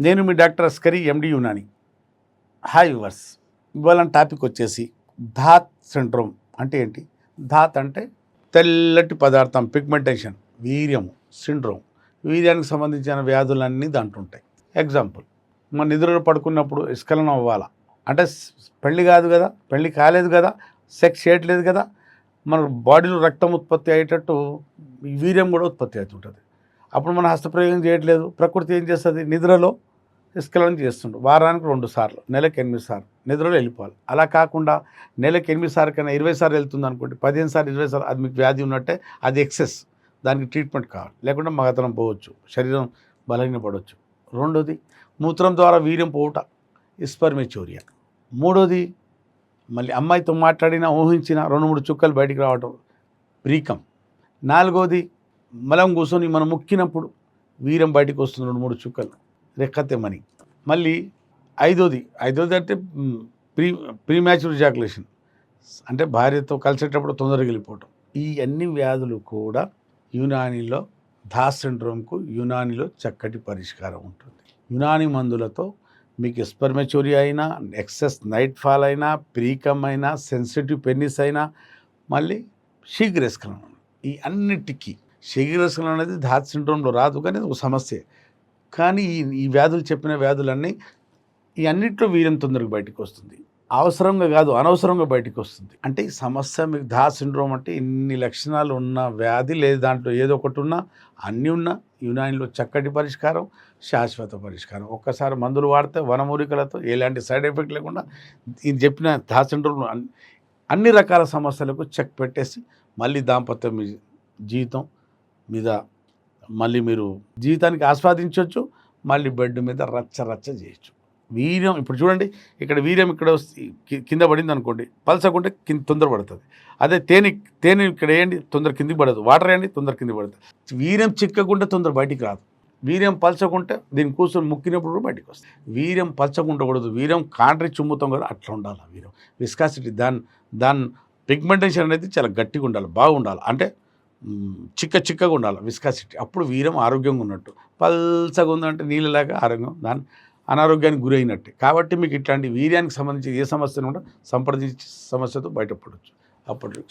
నేను మీ డాక్టర్ అస్కరి ఎండి Unani. Hi viewers, ఇవాళ topic వచ్చేసి ధాత్ సిండ్రోమ్ అంటే ఏంటి? ధాత్ అంటే తెల్లటి పదార్థం, పిగ్మెంటేషన్, వీర్యము, సిండ్రోమ్. వీర్యానికి సంబంధించిన వ్యాధులన్నీ దాంట్లో ఉంటాయి. ఎగ్జాంపుల్, మన నిద్రలో పడుకున్నప్పుడు స్ఖలనం అవ్వాలా అంటే పెళ్ళి కాదు కదా, పెళ్ళి కాలేదు కదా, సెక్స్ చేయట్లేదు కదా, మన బాడీలో రక్తం ఉత్పత్తి అయ్యేటట్టు వీర్యం కూడా ఉత్పత్తి అవుతుంటుంది. అప్పుడు మనం హస్తప్రయోగం చేయట్లేదు. ప్రకృతి ఏం చేస్తుంది? నిద్రలో స్ఖలనం చేస్తుండు. వారానికి 2 సార్లు, నెలకు 8 సార్లు నిద్రలో వెళ్ళిపోవాలి. అలా కాకుండా నెలకు 8 సార్లు కన్నా 20 సార్లు వెళ్తుంది అనుకోండి, 15 సార్లు 20 సార్లు, అది మీకు వ్యాధి ఉన్నట్టే, అది ఎక్సెస్. దానికి ట్రీట్మెంట్ కావాలి, లేకుంటే మగతనం పోవచ్చు, శరీరం బలహీనపడవచ్చు. రెండోది, మూత్రం ద్వారా వీర్యం పోవుట, స్పెర్మేచూరియా. మూడోది, మళ్ళీ అమ్మాయితో మాట్లాడినా ఊహించిన 2-3 చుక్కలు బయటికి రావటం, ప్రీకం. నాలుగోది, మలం కూర్చొని మనం ముక్కినప్పుడు వీర్యం బయటికి వస్తుంది, 2-3 చుక్కలు, రెక్కతెమ్మని. మళ్ళీ ఐదోది అంటే ప్రీమ్యాచ్యూర్ ఎజాకులేషన్, అంటే భార్యతో కలిసేటప్పుడు తొందరగా వెళ్ళిపోవటం. ఈ అన్ని వ్యాధులు కూడా యునానీలో, ధాత్ సిండ్రోమ్కు యునానీలో చక్కటి పరిష్కారం ఉంటుంది. యునానీ మందులతో మీకు స్పెర్మేచూరియా అయినా, ఎక్సెస్ నైట్ ఫాల్ అయినా, ప్రీకమ్ అయినా, సెన్సిటివ్ పెన్నిస్ అయినా, మళ్ళీ శీఘ్రస్ఖలనం, ఈ అన్నిటికీ శీఘ్రస్ఖలనం అనేది ధాత్ సిండ్రోమ్లో రాదు, కానీ ఒక సమస్య. కానీ ఈ వ్యాధులు, చెప్పిన వ్యాధులన్నీ, ఈ అన్నింటిలో వీర్యం తొందరగా బయటకు వస్తుంది. అవసరంగా కాదు, అనవసరంగా బయటకు వస్తుంది. అంటే ఈ సమస్య మీకు ధాత్ సిండ్రోమ్ అంటే ఇన్ని లక్షణాలు ఉన్న వ్యాధి, లేదు దాంట్లో ఏదో ఒకటి ఉన్నా, అన్నీ ఉన్నా యునానీలో చక్కటి పరిష్కారం, శాశ్వత పరిష్కారం. ఒక్కసారి మందులు వాడితే వనమూలికలతో ఎలాంటి సైడ్ ఎఫెక్ట్ లేకుండా ఇది చెప్పిన ధాత్ సిండ్రోమ్ అన్ని రకాల సమస్యలకు చెక్ పెట్టేసి మళ్ళీ దాంపత్యం జీవితం మీద మళ్ళీ మీరు జీవితానికి ఆస్వాదించవచ్చు, మళ్ళీ బెడ్ మీద రచ్చ చేయొచ్చు. వీర్యం ఇప్పుడు చూడండి, ఇక్కడ వీర్యం ఇక్కడ కింద పడింది అనుకోండి, పలసకుంటే తొందర పడుతుంది. అదే తేనె ఇక్కడ వేయండి, తొందర కిందికి పడదు. వాటర్ వేయండి, తొందర కిందికి పడుతుంది. వీర్యం చిక్కకుంటే తొందర బయటికి రాదు. వీర్యం పలచకుంటే దీన్ని కూర్చొని ముక్కినప్పుడు కూడా బయటికి వస్తుంది. వీర్యం పలచకుండకూడదు, వీర్యం కాంట్రీ చుమ్ముతాం కదా, అట్లా ఉండాలి. వీర్యం విస్కాసిటీ, దాని పిగ్మెంటేషన్ అనేది చాలా గట్టిగా ఉండాలి, బాగుండాలి. అంటే చిక్కగా ఉండాలి విస్కాసిటీ. అప్పుడు వీర్యం ఆరోగ్యంగా ఉన్నట్టు. పల్చగా ఉందంటే నీళ్ళలాగా ఆరోగ్యం, దాని అనారోగ్యానికి గురైనట్టే. కాబట్టి మీకు ఇట్లాంటి వీర్యానికి సంబంధించి ఏ సమస్యను కూడా సంప్రదించి సమస్యతో బయటపడవచ్చు. అప్పుడు